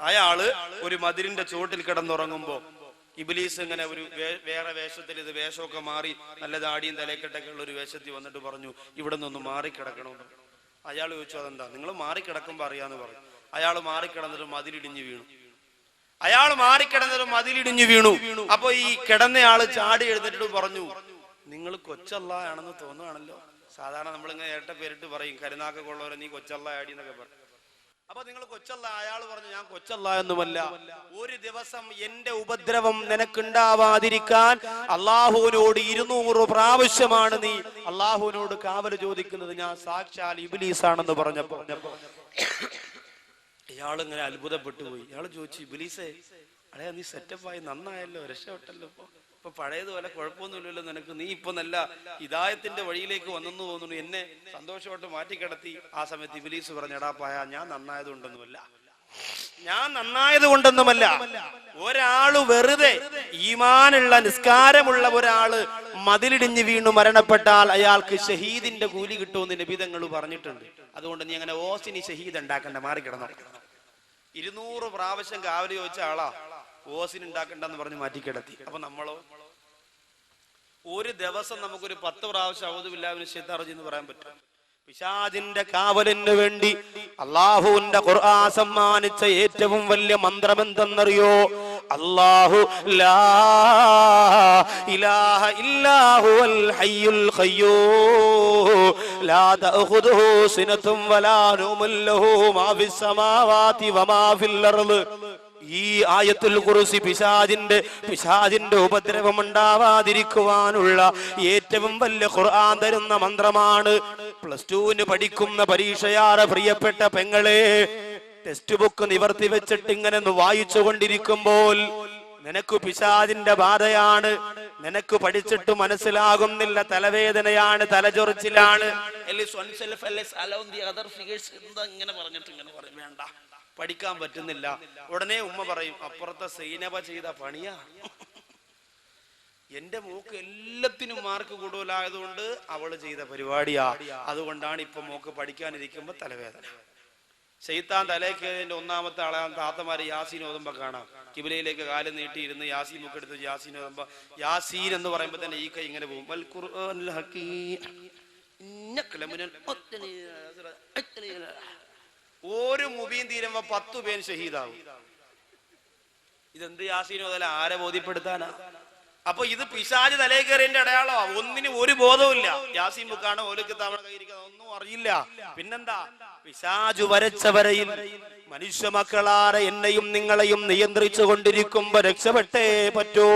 അയാള് ഒരു മതിലിന്റെ ചുവട്ടിൽ കിടന്നുറങ്ങുമ്പോ ഇബ്ലീസ് ഇങ്ങനെ ഒരു വേറെ വേഷത്തിൽ, ഇത് വേഷമൊക്കെ മാറി നല്ല ദാടിയും തലക്കെട്ടൊക്കെ ഉള്ള ഒരു വേഷത്തിൽ വന്നിട്ട് പറഞ്ഞു, ഇവിടെ നിന്നൊന്ന് മാറിക്കിടക്കണമെന്ന്. അയാൾ ചോദിച്ചു, അതെന്താ? നിങ്ങൾ മാറിക്കിടക്കുമ്പോ അറിയാന്ന് പറഞ്ഞു. അയാൾ മാറിക്കിടന്നിട്ട് മതിലിടിഞ്ഞു വീണു. അപ്പൊ ഈ കിടന്നയാള് ചാടി എഴുന്നേറ്റിട്ട് പറഞ്ഞു, നിങ്ങൾ കൊച്ചല്ലായാണെന്ന് തോന്നുകയാണല്ലോ. സാധാരണ നമ്മളിങ്ങനെ ഇരട്ട പേരിട്ട് പറയും, കരുനാക്കൊക്കെ ഉള്ളവരെ നീ കൊച്ചല്ല ആടി എന്നൊക്കെ പറയും. അപ്പൊ നിങ്ങൾ കൊച്ചല്ല. അയാൾ പറഞ്ഞു, ഞാൻ കൊച്ചല്ല എന്നുമല്ല. ഒരു ദിവസം എന്റെ ഉപദ്രവം നിനക്കുണ്ടാവാതിരിക്കാൻ അള്ളാഹുവിനോട് 200 പ്രാവശ്യമാണ് നീ അള്ളാഹുവിനോട് കാവല് ചോദിക്കുന്നത്. ഞാൻ സാക്ഷാൽ ഇബ്ലീസാണെന്ന് പറഞ്ഞപ്പോ ഇയാളിങ്ങനെ അത്ഭുതപ്പെട്ടു പോയി. ഇയാൾ ചോദിച്ചു, ഇബ്ലീസേ, അളയാ നീ സെറ്റപ്പായി, നന്നായല്ലോ, രക്ഷപ്പെട്ടല്ലോ, ഇപ്പൊ പഴയതുപോലെ കുഴപ്പമൊന്നുമില്ലല്ലോ നിനക്ക്, നീ ഇപ്പൊ നല്ല ഹിദായത്തിന്റെ വഴിയിലേക്ക് വന്നെന്ന് തോന്നുന്നു, എന്നെ സന്തോഷമായിട്ട് മാറ്റിക്കിടത്തി. ആ സമയത്ത് ഇബ്ലീസ് പറഞ്ഞു, എടാ പായ, ഞാൻ നന്നായത് കൊണ്ടൊന്നുമല്ല. ഒരാള് വെറുതെ ഈമാനുള്ള നിസ്കാരമുള്ള ഒരാള് മതിലിടിഞ്ഞ് വീണു മരണപ്പെട്ടാൽ അയാൾക്ക് ഷഹീദിന്റെ കൂലി കിട്ടുമെന്ന് നബി തങ്ങൾ പറഞ്ഞിട്ടുണ്ട്. അതുകൊണ്ട് നീ അങ്ങനെ ഓസിനി ഷഹീദ് ഉണ്ടാക്കണ്ട, മാറിക്കിടന്നോ. 200 പ്രാവശ്യം കാവല് ചോദിച്ച ആളാ ഓസിന് ഉണ്ടാക്കണ്ടെന്ന് പറഞ്ഞ് മാറ്റിക്കിടത്തി. അപ്പൊ നമ്മളോ, ഒരു ദിവസം നമുക്കൊരു 10 പ്രാവശ്യം അഊദു ബില്ലാഹി മിനശ് ശൈത്താനിർ റജീം എന്ന് പറയാൻ പറ്റും. പിശാചിന്റെ കാവലിന് വേണ്ടി അള്ളാഹുവിന്റെ ഖുർആൻ സമ്മാനിച്ച ഏറ്റവും വലിയ മന്ത്രം എന്തെന്നറിയോ? അല്ലാഹു ലാ ഇലാഹ ഇല്ലാ ഹുവൽ ഹയ്യുൽ ഖയ്യൂം ലാ തഅഖുദുഹു സിനത്തും വലാ നൗമുൻ ലഹു മാ ഫിസ് സമാവാതി വമാ ഫിൽ അർള്. ഈ ആയത്തുൽ ഖുർസി പിശാചിന്റെ ഉപദ്രവം ഉണ്ടാവാതിരിക്കുവാനുള്ള ഏറ്റവും വലിയ ഖുർആൻ തരുന്ന മന്ത്രമാണ്. +2 പഠിക്കുന്ന പരീക്ഷയാറ് പ്രിയപ്പെട്ട പെങ്ങളെ, ടെക്സ്റ്റ് ബുക്ക് നിവർത്തി വെച്ചിട്ട് ഇങ്ങനെ വായിച്ചു കൊണ്ടിരിക്കുമ്പോൾ നിനക്ക് പിശാചിന്റെ ബാധയാണ്, നിനക്ക് പഠിച്ചിട്ട് മനസ്സിലാകുന്നില്ല, തലവേദനയാണ്, തലചൊറിച്ചിലാണ്, ഇങ്ങനെ പറഞ്ഞിട്ട് ഇങ്ങനെ പറയും, വേണ്ട, പഠിക്കാൻ പറ്റുന്നില്ല. ഉടനെ ഉമ്മ പറയും, അപ്പുറത്തെ സൈനബ ചെയ്ത പണിയാ, എന്റെ മോക്ക് എല്ലാത്തിനും മാർക്ക് കൂടുതലായതുകൊണ്ട് അവള് ചെയ്ത പരിപാടിയാ, അതുകൊണ്ടാണ് ഇപ്പൊ മോക്ക് പഠിക്കാനിരിക്കുമ്പോ തലവേദന. ശൈത്താൻ തലേക്കേതിന്റെ ഒന്നാമത്തെ ആളെ താത്തമാര് യാസീൻ ഓതുമ്പോ കാണാം, കിബിലയിലേക്ക് കാല് നീട്ടിയിരുന്ന് യാസീൻ ബുക്ക് എടുത്ത് യാസീൻ ഓതുമ്പോ യാസീൻ എന്ന് പറയുമ്പോ തന്നെ ഈ കൈ ഇങ്ങനെ പോകും. ഒരു മുബീൻ തീരുമ്പോ 10 പേര് ഷഹീദാവും. ഇതെന്ത് യാസീൻ ഓതല, ആരെ ബോധ്യപ്പെടുത്താനാ? അപ്പൊ ഇത് പിശാച് തലേ കയറിന്റെ അടയാളമാ. ഒന്നിനും ഒരു ബോധവുമില്ല. യാസീൻ ബുക്കാണ്, ഓലക്ക് തവണ കയ്യിരിക്കുന്നത്, ഒന്നും അറിയില്ല. പിന്നെന്താ? പിശാചു വരച്ച വരയിൽ മനുഷ്യ മക്കളാരെ എന്നെയും നിങ്ങളെയും നിയന്ത്രിച്ചു കൊണ്ടിരിക്കുമ്പോ രക്ഷപ്പെട്ടേ പറ്റൂ.